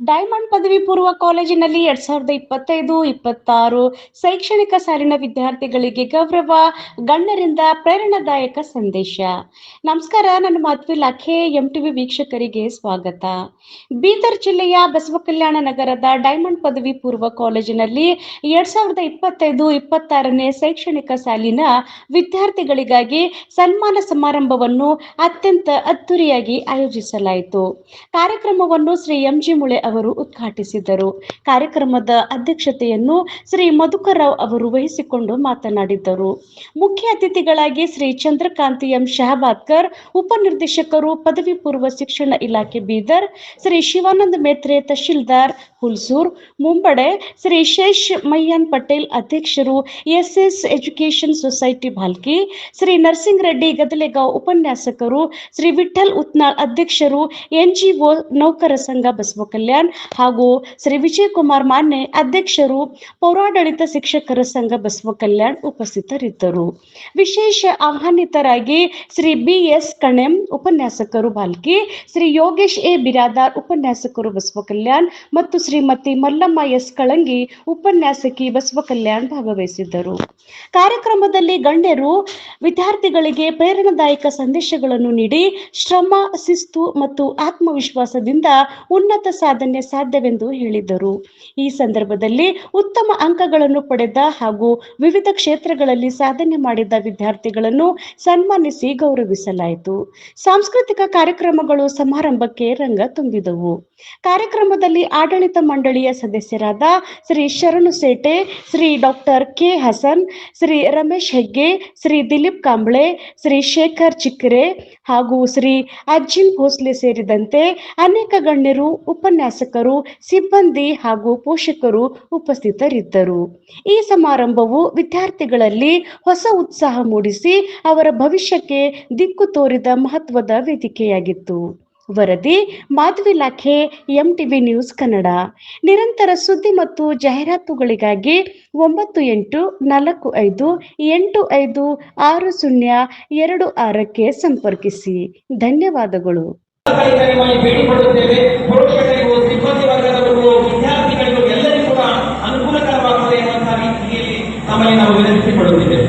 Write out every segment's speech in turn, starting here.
Diamond ಪದವಿ ಪೂರ್ವ ಕಾಲೇಜಿನಲ್ಲಿ 2025-26 ಶೈಕ್ಷಣಿಕ ಸಾಲಿನ ವಿದ್ಯಾರ್ಥಿಗಳಿಗೆ ಗೌರವ, ಗಣ್ಯರಿಂದ ಪ್ರೇರಣಾದಾಯಕ ಸಂದೇಶ. ನಮಸ್ಕಾರ, ನನ್ನ ಮಾಧವಿ ಲಾಖೆ. ಎಂಟಿವಿ ವೀಕ್ಷಕರಿಗೆ ಸ್ವಾಗತ. ಬೀದರ್ ಜಿಲ್ಲೆಯ ಬಸವಕಲ್ಯಾಣ ನಗರದ ಡೈಮಂಡ್ ಪದವಿ ಪೂರ್ವ ಕಾಲೇಜಿನಲ್ಲಿ 2025-26ನೇ ಶೈಕ್ಷಣಿಕ ಸಾಲಿನ ವಿದ್ಯಾರ್ಥಿಗಳಿಗಾಗಿ ಸನ್ಮಾನ ಸಮಾರಂಭವನ್ನು ಅತ್ಯಂತ ಅದ್ದೂರಿಯಾಗಿ ಆಯೋಜಿಸಲಾಯಿತು. ಕಾರ್ಯಕ್ರಮವನ್ನು ಶ್ರೀ ಎಂಜಿ ಮುಳೆ ಅವರು ಉದ್ಘಾಟಿಸಿದರು. ಕಾರ್ಯಕ್ರಮದ ಅಧ್ಯಕ್ಷತೆಯನ್ನು ಶ್ರೀ ಮಧುಕರ್ ರಾವ್ ಅವರು ವಹಿಸಿಕೊಂಡು ಮಾತನಾಡಿದ್ದರು. ಮುಖ್ಯ ಅತಿಥಿಗಳಾಗಿ ಶ್ರೀ ಚಂದ್ರಕಾಂತಿ ಎಂ ಶಹಬಾದ್ಕರ್, ಉಪನಿರ್ದೇಶಕರು, ಪದವಿ ಪೂರ್ವ ಶಿಕ್ಷಣ ಇಲಾಖೆ ಬೀದರ್, ಶ್ರೀ ಶಿವಾನಂದ ಮೇತ್ರೆ, ತಹಶೀಲ್ದಾರ್ ಹುಲ್ಸೂರ್ ಮುಂಬಡೆ, ಶ್ರೀ ಶೇಷ್ ಮಯ್ಯನ್ ಪಟೇಲ್, ಅಧ್ಯಕ್ಷರು, SS education society Bhalki, Shri Narsing Reddy Gadalegaon, ಉಪನ್ಯಾಸಕರು, ಶ್ರೀ ವಿಠಲ್ ಉತ್ನಾಳ್, ಅಧ್ಯಕ್ಷರು, ಎನ್ಜಿಒ ನೌಕರ ಸಂಘ ಬಸವಕಲ್ಯಾಣ್, ಹಾಗೂ ಶ್ರೀ ವಿಜಯಕುಮಾರ್ ಮಾನ್ಯ, ಅಧ್ಯಕ್ಷರು, ಪೌರಾಡಳಿತ ಶಿಕ್ಷಕರ ಸಂಘ ಬಸವಕಲ್ಯಾಣ್ ಉಪಸ್ಥಿತರಿದ್ದರು. ವಿಶೇಷ ಆಹ್ವಾನಿತರಾಗಿ ಶ್ರೀ ಬಿಎಸ್ ಕಣೆಂ, ಉಪನ್ಯಾಸಕರು ಭಾಲ್ಕಿ, ಶ್ರೀ ಯೋಗೇಶ್ ಎ ಬಿರಾದಾರ್, ಉಪನ್ಯಾಸಕರು ಬಸವಕಲ್ಯಾಣ್, ಮತ್ತು ಶ್ರೀಮತಿ ಮಲ್ಲಮ್ಮ ಎಸ್ ಕಳಂಗಿ, ಉಪನ್ಯಾಸಕಿ ಬಸವಕಲ್ಯಾಣ್ ಭಾಗವಹಿಸಿದ್ದರು. ಕಾರ್ಯಕ್ರಮದಲ್ಲಿ ಗಣ್ಯರು ವಿದ್ಯಾರ್ಥಿಗಳಿಗೆ ಪ್ರೇರಣಾದಾಯಕ ಸಂದೇಶಗಳನ್ನು ನೀಡಿ ಶ್ರಮ, ಶಿಸ್ತು ಮತ್ತು ಆತ್ಮವಿಶ್ವಾಸದಿಂದ ಉನ್ನತ ಸಾಧನೆ ಸಾಧ್ಯವೆಂದು ಹೇಳಿದರು. ಈ ಸಂದರ್ಭದಲ್ಲಿ ಉತ್ತಮ ಅಂಕಗಳನ್ನು ಪಡೆದ ಹಾಗೂ ವಿವಿಧ ಕ್ಷೇತ್ರಗಳಲ್ಲಿ ಸಾಧನೆ ಮಾಡಿದ ವಿದ್ಯಾರ್ಥಿಗಳನ್ನು ಸನ್ಮಾನಿಸಿ ಗೌರವಿಸಲಾಯಿತು. ಸಾಂಸ್ಕೃತಿಕ ಕಾರ್ಯಕ್ರಮಗಳು ಸಮಾರಂಭಕ್ಕೆ ರಂಗ ತುಂಬಿದವು. ಕಾರ್ಯಕ್ರಮದಲ್ಲಿ ಆಡಳಿತ ಮಂಡಳಿಯ ಸದಸ್ಯರಾದ ಶ್ರೀ ಶರಣು ಸೇಟೆ, ಶ್ರೀ ಡಾಕ್ಟರ್ ಕೆ ಹಸನ್, ಶ್ರೀ ರಮೇಶ್ ಹೆಗ್ಗೆ, ಶ್ರೀ ದಿಲೀಪ್ ಕಾಂಬ್ಳೆ, ಶ್ರೀ ಶೇಖರ್ ಚಿಕ್ಕರೆ ಹಾಗೂ ಶ್ರೀ ಅಜ್ಜಿನ್ ಭೋಸ್ಲೆ ಸೇರಿದಂತೆ ಅನೇಕ ಗಣ್ಯರು, ಉಪನ್ಯಾಸಕರು, ಸಿಬ್ಬಂದಿ ಹಾಗೂ ಪೋಷಕರು ಉಪಸ್ಥಿತರಿದ್ದರು. ಈ ಸಮಾರಂಭವು ವಿದ್ಯಾರ್ಥಿಗಳಲ್ಲಿ ಹೊಸ ಉತ್ಸಾಹ ಮೂಡಿಸಿ ಅವರ ಭವಿಷ್ಯಕ್ಕೆ ದಿಕ್ಕು ತೋರಿದ ಮಹತ್ವದ ವೇದಿಕೆಯಾಗಿತ್ತು. ವರದಿ ಮಾಧವಿ ಲಾಖೆ, ಎಂಟಿವಿ ನ್ಯೂಸ್ ಕನ್ನಡ. ನಿರಂತರ ಸುದ್ದಿ ಮತ್ತು ಜಾಹೀರಾತುಗಳಿಗಾಗಿ 9845856026ಕ್ಕೆ ಸಂಪರ್ಕಿಸಿ. ಧನ್ಯವಾದಗಳು. ಅನುಕೂಲಕರವಾಗುತ್ತದೆ ಎನ್ನುವಂತಹ ರೀತಿಯಲ್ಲಿ ನಮ್ಮಲ್ಲಿ ನಾವು ವಿನಂತಿಸಿಕೊಳ್ಳುತ್ತಿದ್ದೇವೆ.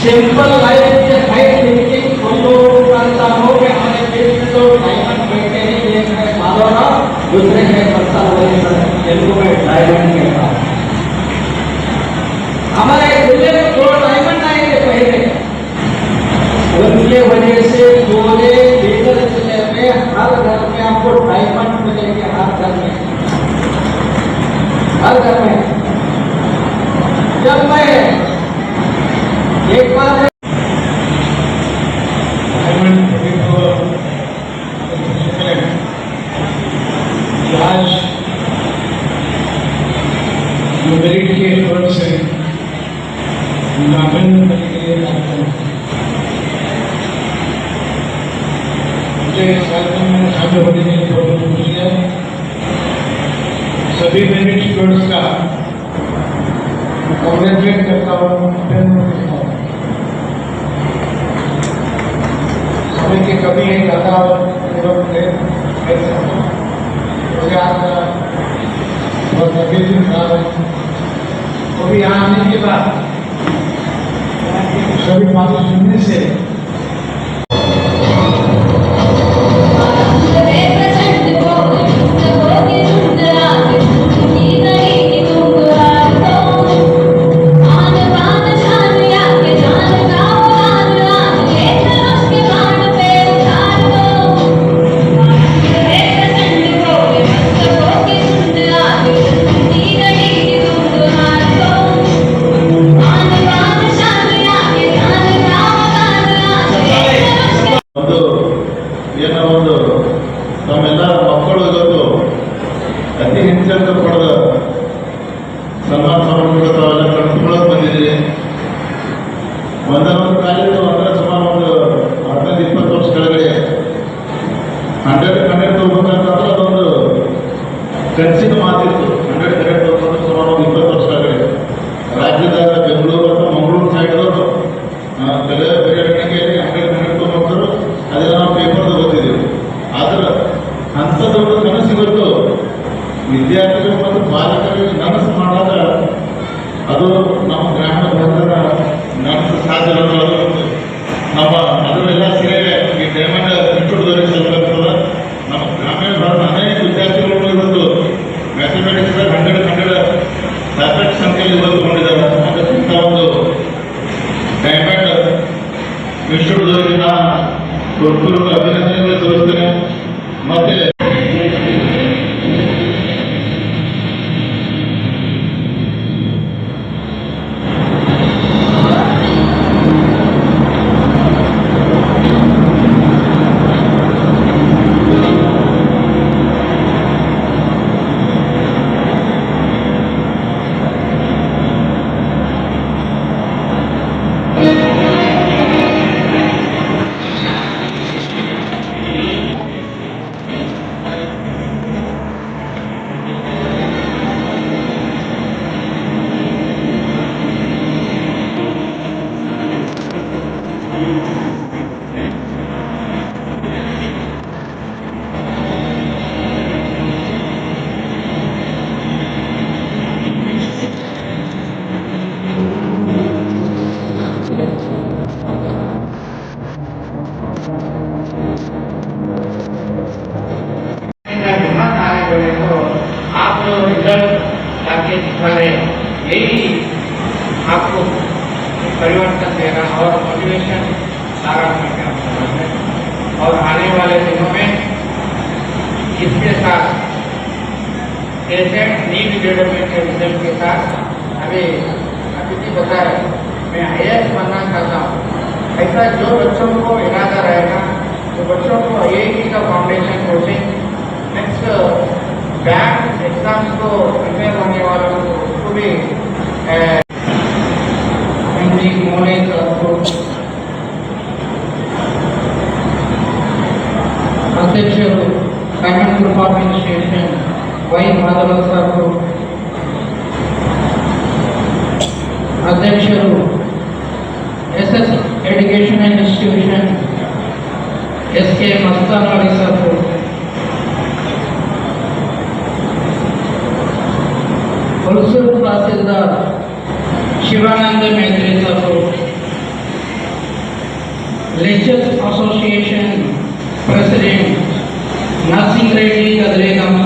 सिंपल लाइफ के हाई थिंकिंग फॉलो करता हो कि हमें फिर तो डायमंड बैठे हैं, एक है माधवरा, दूसरे है बत्ता वगैरह, तेलुगु में डायमंड कहता है। हमारे जिले में 2 डायमंड आएंगे पहले, उनके वजह से पूरे बीदर जिले में हर घर में आपको डायमंड मिलेंगे, हर घर में, हर घर में। जब मैं एक बार आज मेरिट के तौर से नामांकन करने के लिए आता हूँ। मुझे इस कार्यक्रम में शामिल होने के लिए बहुत खुशी है। सभी मेरिट स्टूडेंट्स का कांग्रेचुलेट करता हूँ। समय की कमी है, ज़्यादा लोकेशन साहब अभी यहाँ आने के बाद सभी बातें सुनने से ಏನೋ ಒಂದು ನಮ್ಮೆಲ್ಲ ಮಕ್ಕಳು ಇವತ್ತು ಅತಿ ಹೆಚ್ಚು ಪಡೆದ ಸನ್ಮಾನ ಸಮಾರಂಭ ತಾವೆಲ್ಲ ಕಳಿಸ್ಕೊಳ್ಳೋಕೆ ಬಂದಿದ್ದೀರಿ. ಒಂದೊಂದು ಕಾಲೇಜು ಅಂದರೆ ಸುಮಾರು ಒಂದು 15-20 ವರ್ಷ ಕೆಳಗಡೆ 100 ತಗೋಬೇಕಂತಂದ್ರೆ ಅದೊಂದು ಕನಸಿನ ಮಾತಿತ್ತು. 100 ತಗೋಬೇಕು ಸುಮಾರು ಒಂದು 20 ವರ್ಷ ಕೆಳಗಡೆ ರಾಜ್ಯದಾಗ ಬೆಂಗಳೂರು ಅಥವಾ ಮಂಗಳೂರು ಸೈಡ್ದವರು ಬೇರೆ ಬೆಳವಣಿಗೆಯಲ್ಲಿ 100 ತಗೋಬೇಕು. ಅದೆಲ್ಲ ನಾವು ಪೇಪರ್ದು ಓದ್ತಿದ್ದೀವಿ. ಆದ್ರೆ ಅಂಥದ್ದೊಂದು ಕನಸು ಇವತ್ತು ವಿದ್ಯಾರ್ಥಿಗಳು ಮತ್ತು ಬಾಲಕರಿಗೆ ನನಸು ಮಾಡಿದಾಗ ಅದು ನಮ್ಮ ಗ್ರಾಮೀಣ ಭಾಗದ ನನಸು ಸಾಧ್ಯ ಅನ್ನೋದು ನಮ್ಮ ಅದರೆಲ್ಲ ಸೇವೆ ಈ ಡೈಮಂಡ್ ಇನ್ಸ್ಟಿಟ್ಯೂಟ್ದವರಿಗೆ ಸಲ್ಲಾಗ್ತದೆ. ನಮ್ಮ ಗ್ರಾಮೀಣ ಭಾಗದ ಅನೇಕ ವಿದ್ಯಾರ್ಥಿಗಳು ಇವತ್ತು ಮ್ಯಾಥಮೆಟಿಕ್ಸ್ 100 ಪರ್ಫೆಕ್ಟ್ ಸಂಖ್ಯೆಯಲ್ಲಿ ಇವತ್ತು ಕೊಂಡಿದ್ದಾರೆ. ಅದಕ್ಕಿಂತ ಒಂದು ಡೈಮಂಡ್ ಇನ್ಸ್ಟಿಟ್ಯೂಟ್ದವರಿಗೆ ನಾನು ಹೃತ್ಪೂರ್ವಕ ಅಭಿನಂದನೆಗಳು ತೋರಿಸ್ತೇನೆ. ಮತ್ತೆ आप जो रिजल्ट आपके दिखा रहे हैं यही आपको परिवर्तन देगा और मोटिवेशन सारा करके आप समझ में और आने वाले दिनों में इसके साथ जैसे नीट डेवलपमेंट के रिजल्ट के साथ अभी अतिथि बताया मैं IAS बनना चाहता हूँ। ऐसा जो बच्चों को इरादा रहेगा तो बच्चों को IIT का foundation coaching next bank exams को प्रिपेयर होने वालों को उसको भी अध्यक्षರು diamond group of institution Y Madhava sir, ಅಧ್ಯಕ್ಷರು SS educational institution SK Mastanawadi sir, Hulsoor tahsildar Shivananda Metri sir, lecturers association president Narsing Reddy ಗದಲೇಗಮ್ಮ